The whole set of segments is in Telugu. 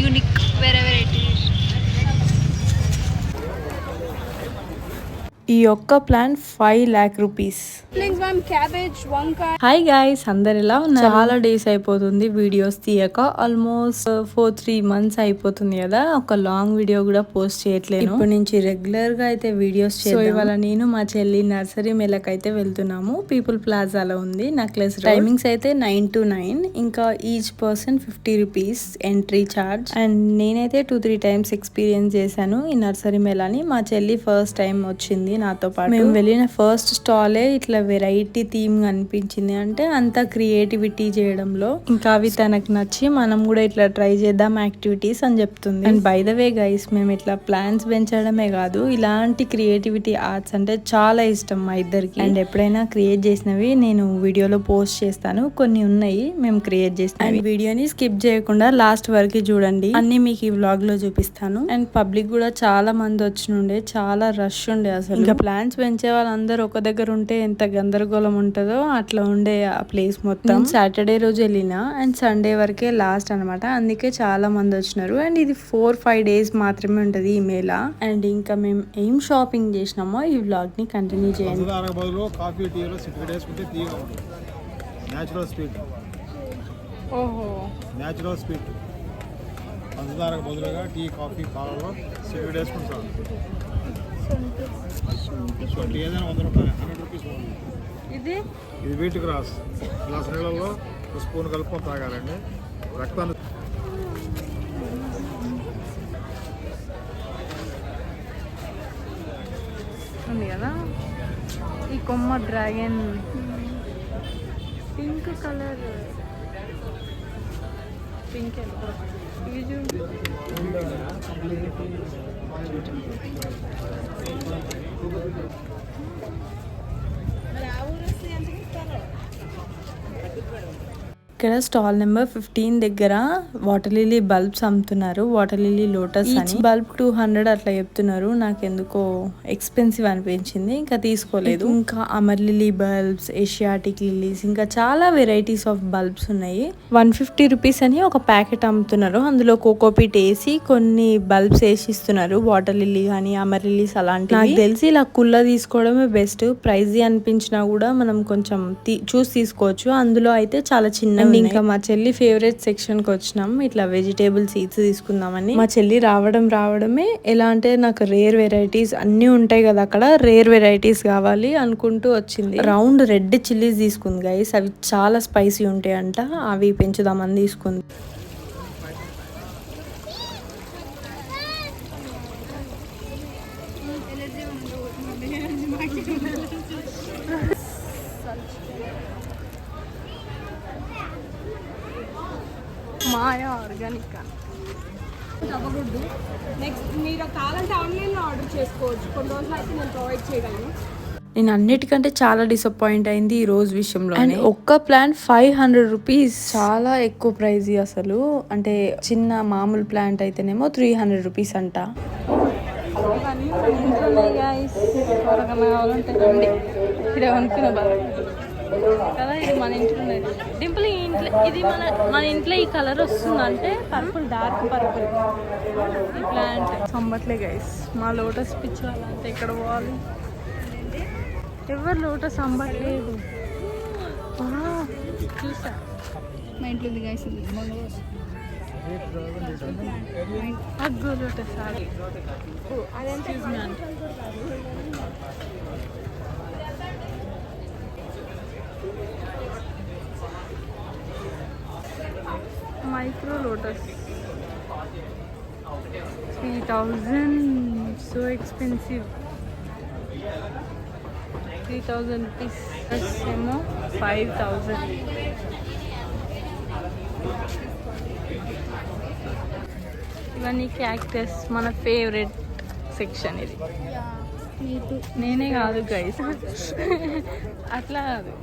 యూనిక్ వేరే వెరైటీస్. ఈ ఒక్క plant 5 lakh rupees. Hi guys, అందరు ఎలా ఉన్నారు? చాలా డేస్ అయిపోతుంది వీడియోస్ తీయక. ఆల్మోస్ట్ 3 months అయిపోతుంది కదా. ఒక లాంగ్ వీడియో కూడా పోస్ట్ చేయట్లేదు. ఇప్పటి నుంచి రెగ్యులర్ గా అయితే వీడియోస్ చేద్దాం. ఇవాళ నేను మా చెల్లి నర్సరీ మేళకైతే వెళ్తున్నాము. పీపుల్ ప్లాజాలో ఉంది నెక్లెస్. టైమింగ్స్ అయితే 9 to 9. ఇంకా each person 50 rupees entry charge. And నేనైతే 2-3 times ఎక్స్పీరియన్స్ చేశాను ఈ నర్సరీ మేళని. మా చెల్లి ఫస్ట్ టైం వచ్చింది నాతో పాటు. మేము వెళ్ళిన ఫస్ట్ స్టాలే ఇట్లా వెరైటీ థీమ్ అనిపించింది. అంటే అంత క్రియేటివిటీ చేయడంలో. ఇంకా అవి తనకు నచ్చి మనం కూడా ఇట్లా ట్రై చేద్దాం యాక్టివిటీస్ అని చెప్తుంది. And by the way guys, మేము ఇట్లా ప్లాంట్స్ పెంచడమే కాదు, ఇలాంటి క్రియేటివిటీ ఆర్ట్స్ అంటే చాలా ఇష్టం మా ఇద్దరికి. అండ్ ఎప్పుడైనా క్రియేట్ చేసినవి నేను వీడియోలో పోస్ట్ చేస్తాను. కొన్ని ఉన్నాయి మేము క్రియేట్ చేసిన. అండ్ వీడియోని స్కిప్ చేయకుండా లాస్ట్ వరకు చూడండి. అన్ని మీకు ఈ వ్లాగ్ లో చూపిస్తాను. అండ్ పబ్లిక్ కూడా చాలా మంది వచ్చినుండే, చాలా రష్ ఉండే అసలు. ఇంకా ప్లాంట్స్ పెంచే వాళ్ళందరూ ఒక దగ్గర ఉంటే ఎంత గందరగోళం ఉంటుందో అట్లా ఉండే ఆ ప్లేస్ మొత్తం. సాటర్డే రోజు వెళ్ళిన అండ్ సండే వరకే లాస్ట్ అనమాట. అందుకే చాలా మంది వచ్చినారు. అండ్ ఇది 4-5 days మాత్రమే ఉంటది ఈ మేళ. అండ్ ఇంకా మేము ఏం షాపింగ్ చేసినామో ఈ వ్లాగ్ ని కంటిన్యూ చేయండి. పంచదారకు బదులుగా టీ, కాఫీ, పాలలో సిగరెట్ వేసుకుంటాం. ఏదైనా 100 రూపాయలు, 100 rupees. ఇది వీట్ గ్రాస్. గ్లాస్ నీళ్ళలో స్పూన్ కలుపుకొని తాగాలండి. రక్తాన్ని ఉంది కదా ఈ కొమ్మ. Dragon pink colour. పింక్ ఇక్కడ స్టాల్ నెంబర్ 15 దగ్గర వాటర్ లిల్లీ బల్బ్స్ అమ్ముతున్నారు. వాటర్ లిల్లీ లోటస్ అని. బల్బ్ 200 అట్లా చెప్తున్నారు. నాకు ఎందుకో ఎక్స్పెన్సివ్ అనిపించింది, ఇంకా తీసుకోలేదు. ఇంకా Amar lily bulbs, Asiatic lilies, ఇంకా చాలా వెరైటీస్ ఆఫ్ బల్బ్స్ ఉన్నాయి. 150 rupees అని ఒక ప్యాకెట్ అమ్ముతున్నారు. అందులో కోకోపీట్ వేసి కొన్ని బల్బ్స్ వేసి ఇస్తున్నారు. వాటర్ లిల్లీ కానీ అమర్ లిల్లీస్ అలాంటివి. నాకు తెలిసి ఇలా కుల్ల తీసుకోవడమే బెస్ట్. ప్రైజ్ అనిపించినా కూడా మనం కొంచెం చూసి తీసుకోవచ్చు. అందులో అయితే చాలా చిన్న. ఇంకా మా చెల్లి ఫేవరెట్ సెక్షన్ కి వచ్చినాం. ఇట్లా వెజిటేబుల్ సీడ్స్ తీసుకుందామని. మా చెల్లి రావడమే ఎలా అంటే, నాకు రేర్ వెరైటీస్ అన్ని ఉంటాయి కదా అక్కడ, రేర్ వెరైటీస్ కావాలి అనుకుంటూ వచ్చింది. రౌండ్ రెడ్ చిల్లీస్ తీసుకుంది గైస్. అవి చాలా స్పైసీ ఉంటాయంట. అవి పెంచుదామని తీసుకుంది. మాయా ఆర్గానిక్. నెక్స్ట్ మీరు కావాలంటే ఆన్లైన్లో ఆర్డర్ చేసుకోవచ్చు. కొన్ని రోజులు అయితే నేను ప్రొవైడ్ చేయగలను. నేను అన్నిటికంటే చాలా డిసప్పాయింట్ అయింది ఈ రోజు విషయంలో. అండ్ ఒక్క ప్లాంట్ 500 rupees, చాలా ఎక్కువ ప్రైజ్ అసలు. అంటే చిన్న మామూలు ప్లాంట్ అయితేనేమో 300 rupees అంట. కదా ఇది మన ఇంట్లో ఉన్నది. డింపుల్ ఈ ఇంట్లో ఇది మన ఇంట్లో ఈ కలర్ వస్తుంది అంటే పర్పుల్, డార్క్ పర్పుల్. ఈ ప్లాంట్ సంబట్లే గైస్. మా లోటస్ పిచ్చి వాళ్ళంతా ఎక్కడ పోవాలి? ఎవరు లోటస్ అమ్మట్లేదు. చూసా మా ఇంట్లో ఉంది గైస్. అగ్గు lotus micro lotus 3000. So expensive. 3000 rupees ఏమో 5000. ఇవన్నీ క్యాక్టస్. మన ఫేవరెట్ సెక్షన్ ఇది. నేనే కాదు గైస్, అట్లా కాదు,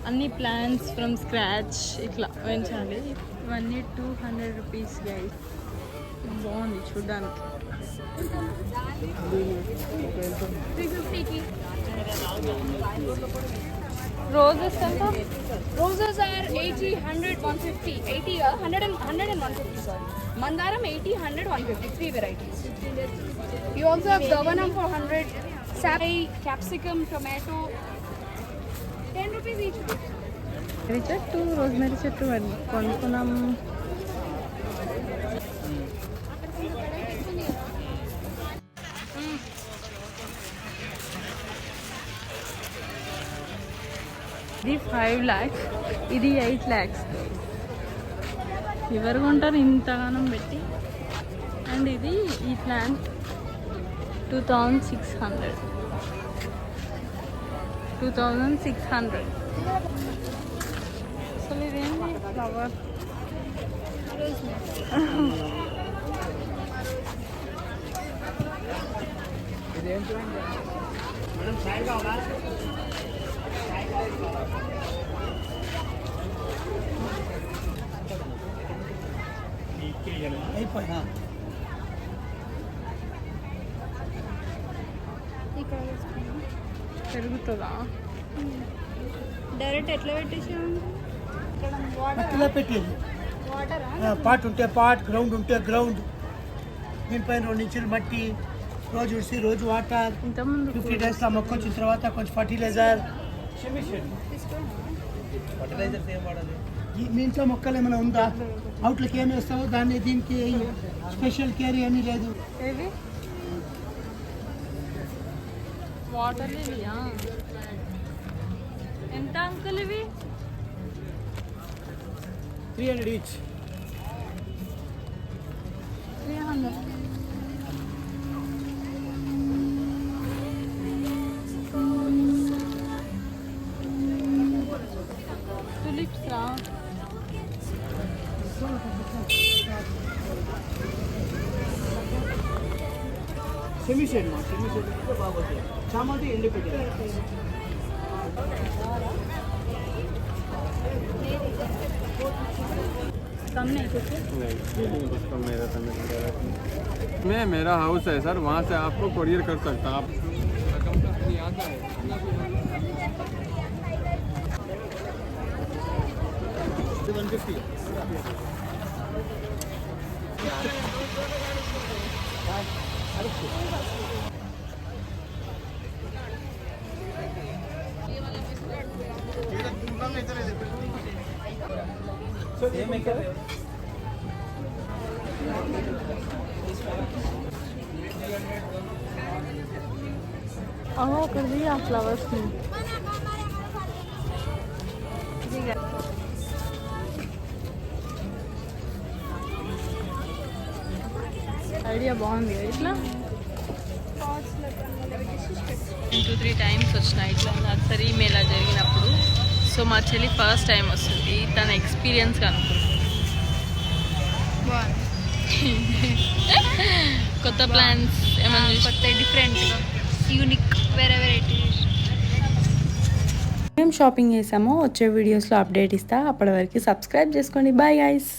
అన్ని ప్లాంట్స్ ఫ్రమ్ స్క్రాచ్ ఇట్లా పెంచాలి. ఇవన్నీ 200 rupees గైస్. బాగుంది చూడ్డానికి. 350కి రోజెస్ ఎంత? Roses are 80, 100, 150. 80, 100 and 150, sorry. Mandaram 80, 100, 150. 3 varieties. You also have Davanam for 100. Sapi, capsicum, tomato. 10 rupees each. ఇది చెట్టు రోజ్మెరీ చెట్టు కొనుక్కున్నాం. ఇది 5 lakhs, ఇది 8 lakhs. ఎవరు కొంటారు ఇంతగానం పెట్టి? అండ్ ఇది ఈ ప్లాంట్ 2600. అసలు ఇదేంటి ఫ్లవర్? పెరుగుతుందా? డైరెక్ట్ ఎట్లా పెట్టేసాం? ఇలా పెట్టేది పాట్ ఉంటే పాట్, గ్రౌండ్ ఉంటే గ్రౌండ్, దీనిపైన 2 ఇంచులు మట్టి, రోజు ఉడిసి రోజు వాటర్, ఇంతకుముందు 50 days లో మొక్క వచ్చిన తర్వాత కొంచెం ఫర్టిలైజర్. మీ ఇంట్లో మొక్కలు ఏమైనా ఉందా? అవుట్లోకి ఏమి వేస్తావో దాన్ని దీనికి స్పెషల్ కేర్ ఏమీ లేదు. ఏవి? వాటర్ లిలియా? ఎంత అంకుల్ ఇవి? 300 each. 300. tulips రా. సెమీ షేడ్ మా సెమీ షేడ్ బాగుంటుంది. చామంతి ఎండిపోయింది. कम नहीं कुछ? मैं मेरा हाउस है सर, वहाँ से आपको कोरियर कर सकता आप। कर दिया फ्लावर्स में. ఐడియా బాగుంది ఇట్లా 2-3 times వచ్చిన ఇట్లా నర్సరీ మేళా జరిగినప్పుడు. సో మా చెల్లి ఫస్ట్ టైం వస్తుంది, తన ఎక్స్పీరియన్స్ కనుక్కుంటుంది. కొత్త ప్లాన్స్ ఏమైనా కొత్త డిఫరెంట్గా యూనిక్ వేరే వెరైటీస్. మేము షాపింగ్ చేసామో వచ్చే వీడియోస్లో అప్డేట్ ఇస్తా. అప్పటి వరకు సబ్స్క్రైబ్ చేసుకోండి. Bye guys.